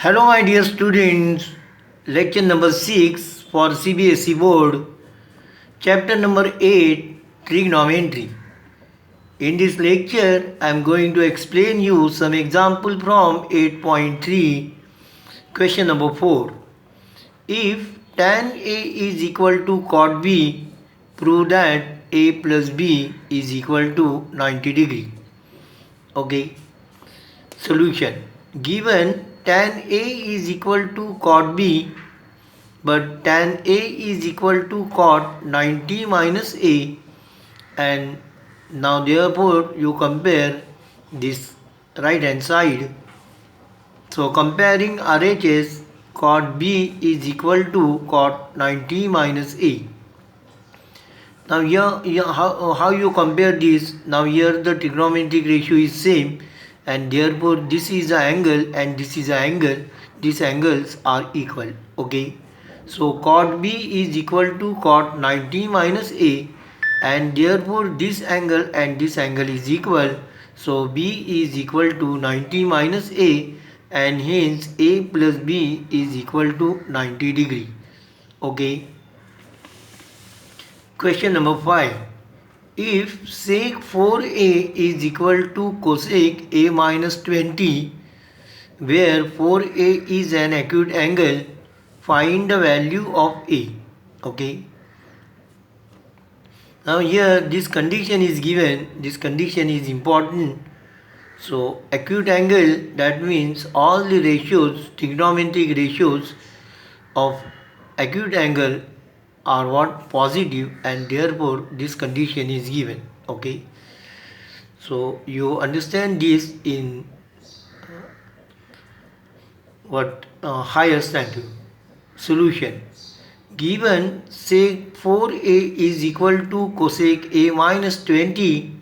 Hello, my dear students. Lecture number 6 for CBSE Board. Chapter number 8 Trigonometry. In this lecture, I am going to explain you some example from 8.3. Question number 4. If tan A is equal to cot B, prove that A plus B is equal to 90 degree. Okay. Solution. Given tan A is equal to cot B, but tan A is equal to cot 90 minus A, and now therefore you compare this right hand side. So comparing RHS, cot B is equal to cot 90 minus A. Now here how you compare this? Now here the trigonometric ratio is same, and therefore this is an angle and this is an angle. These angles are equal. Okay. So cot B is equal to cot 90 minus A, and therefore this angle and this angle is equal. So B is equal to 90 minus A, and hence A plus B is equal to 90 degree. Okay. Question number 5. If sec 4a is equal to cosec a minus 20, where 4a is an acute angle, find the value of a. Okay. Now here this condition is given. This condition is important. So acute angle, that means all the ratios, trigonometric ratios of acute angle are what? Positive, and therefore this condition is given. Okay. So you understand this in what higher standard. Solution. Given sec 4a is equal to cosec a minus 20,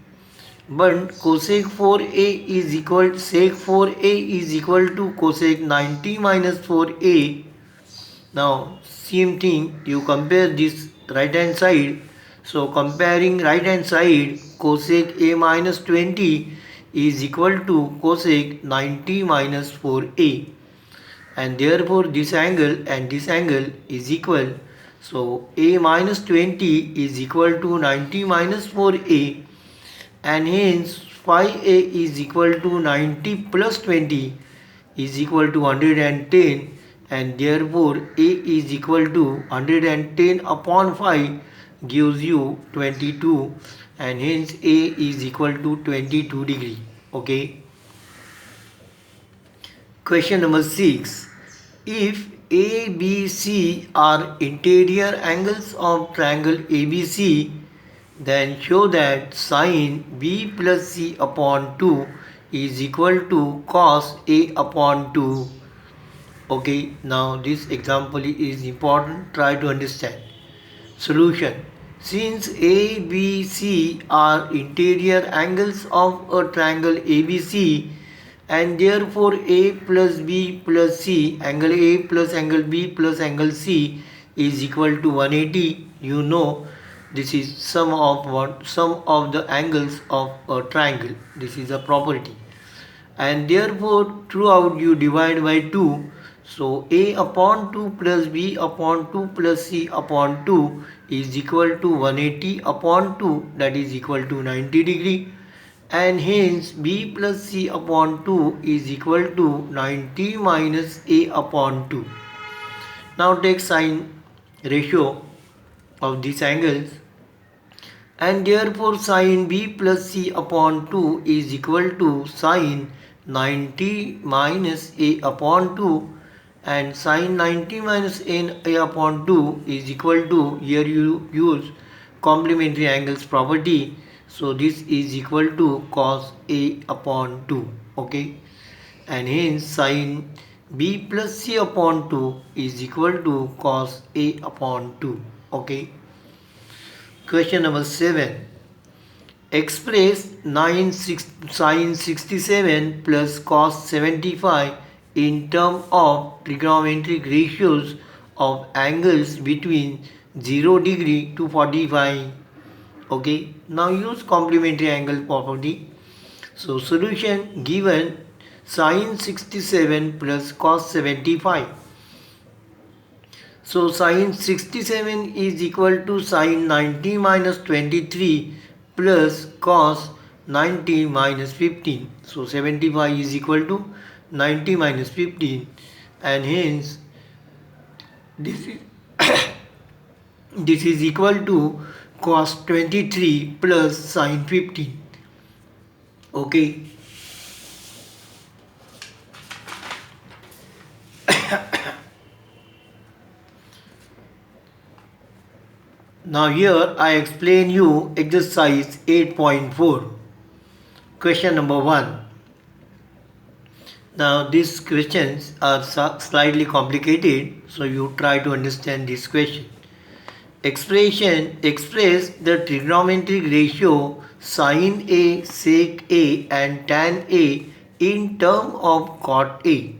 but cosec 4a is equal sec 4a is equal to cosec 90 minus 4a. Now same thing, you compare this right hand side. So comparing right hand side, cosec a minus 20 is equal to cosec 90 minus 4a, and therefore this angle and this angle is equal. So a minus 20 is equal to 90 minus 4a, and hence phi a is equal to 90 plus 20 is equal to 110, and therefore a is equal to 110 upon 5 gives you 22, and hence a is equal to 22 degree. Okay. Question number 6. If A, B, C are interior angles of triangle ABC, then show that sine B plus C upon 2 is equal to cos A upon 2. Okay, now this example is important. Try to understand. Solution. Since A, B, C are interior angles of a triangle ABC, and therefore A plus B plus C, angle A plus angle B plus angle C is equal to 180. You know this is sum of the angles of a triangle. This is a property, and therefore throughout you divide by 2. So A upon 2 plus B upon 2 plus C upon 2 is equal to 180 upon 2, that is equal to 90 degree, and hence B plus C upon 2 is equal to 90 minus A upon 2. Now take sine ratio of these angles, and therefore sine B plus C upon 2 is equal to sine 90 minus A upon 2, and sine 90 minus A upon 2 is equal to, here you use complementary angles property, so this is equal to cos A upon 2. Okay, and hence sine B plus C upon 2 is equal to cos A upon 2. Okay. Question number 7. Express sine 67 plus cos 75 in terms of trigonometric ratios of angles between 0 degree to 45. Okay, now use complementary angle property. So solution. Given Sin 67 plus cos 75. So sin 67 is equal to sin 90 minus 23 plus cos 90 minus 15. So 75 is equal to 90 minus 15, and hence this is this is equal to cos 23 plus sin 15. Okay. Now here I explain you exercise 8.4. Question number 1. Now these questions are slightly complicated, so you try to understand this question. Express the trigonometric ratio sin A, sec A and tan A in term of cot A.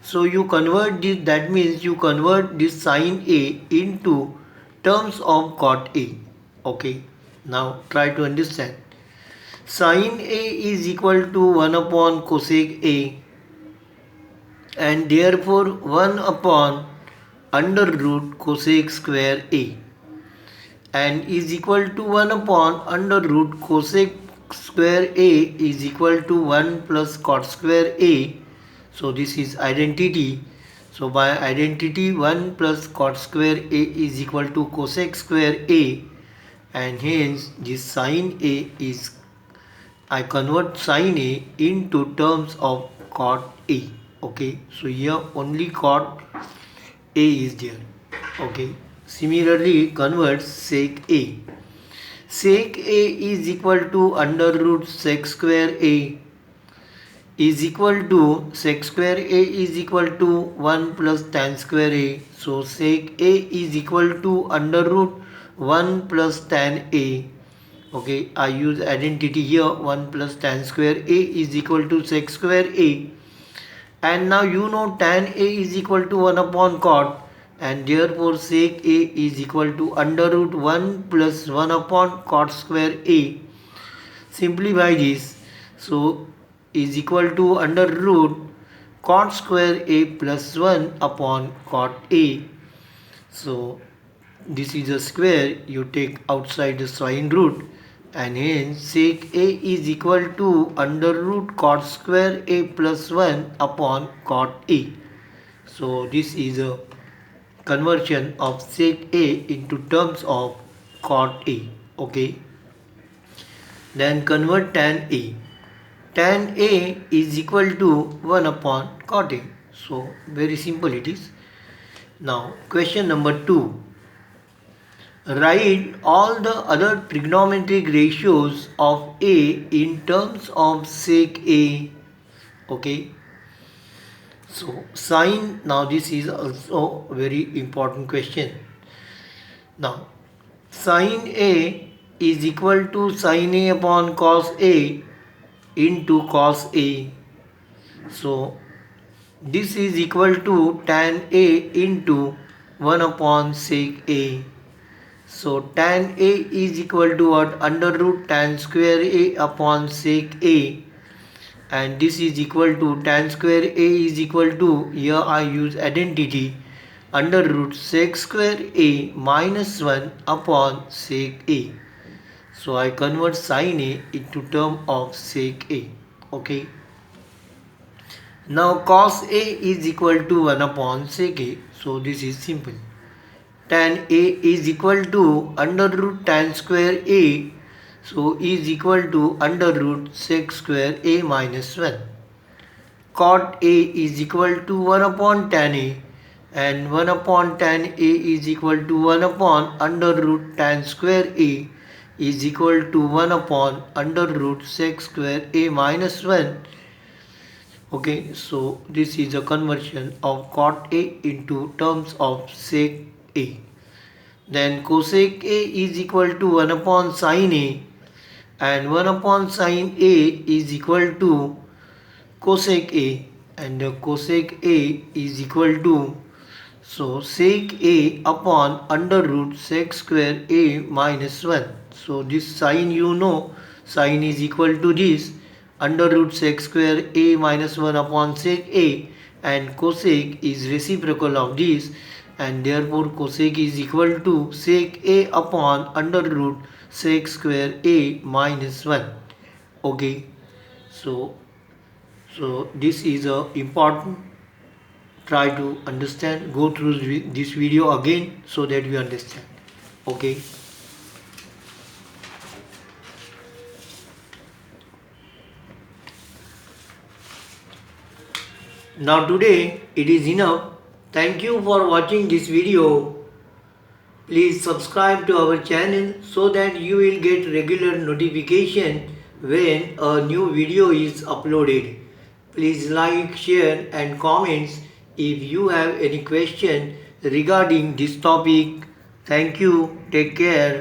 So you convert this, that means you convert this sin A into terms of cot A. Okay, now try to understand. Sin A is equal to 1 upon cosec A, and therefore 1 upon under root cosec square A, and is equal to 1 upon under root cosec square A is equal to 1 plus cot square A. So this is identity. So by identity 1 plus cot square A is equal to cosec square A, and hence this sin A is, I convert sin A into terms of cot A. Okay, so here only cot A is there. Okay, similarly convert sec A. Sec A is equal to under root sec square A is equal to sec square A is equal to 1 plus tan square A. So sec A is equal to under root 1 plus tan A. Okay, I use identity here, 1 plus tan square A is equal to sec square A. And now you know tan A is equal to 1 upon cot, and therefore sec A is equal to under root 1 plus 1 upon cot square A. Simplify this. So is equal to under root cot square A plus 1 upon cot A. So this is a square, you take outside the sine root, and hence sec A is equal to under root cot square A plus 1 upon cot A. So this is a conversion of sec A into terms of cot A. Okay. Then convert tan A. Tan A is equal to 1 upon cot A. So very simple it is. Now question number 2. Write all the other trigonometric ratios of A in terms of sec A. Okay. So sin, now this is also very important question. Now sin A is equal to sin A upon cos A into cos A. So this is equal to tan A into 1 upon sec A. So tan A is equal to what? Under root tan square A upon sec A, and this is equal to tan square A is equal to, here I use identity, under root sec square A minus 1 upon sec A. So I convert sin A into term of sec A. Okay. Now cos A is equal to 1 upon sec A. So this is simple. Tan A is equal to under root tan square A. So is equal to under root sec square A minus 1. Cot A is equal to 1 upon tan A, and 1 upon tan A is equal to 1 upon under root tan square A is equal to 1 upon under root sec square A minus 1. Okay, so this is a conversion of cot A into terms of sec A. Then cosec A is equal to 1 upon sin A, and 1 upon sin A is equal to cosec A, and cosec A is equal to, so sec A upon under root sec square A minus 1. So this sin, you know, sin is equal to this under root sec square a minus 1 upon sec a, and cosec is reciprocal of this, and therefore cosec is equal to sec a upon under root sec square a minus 1. Okay, so this is a important. Try to understand, go through this video again so that you understand. Okay. Now today it is enough. Thank you for watching this video. Please subscribe to our channel so that you will get regular notification when a new video is uploaded. Please like, share and comments if you have any question regarding this topic. Thank you. Take care.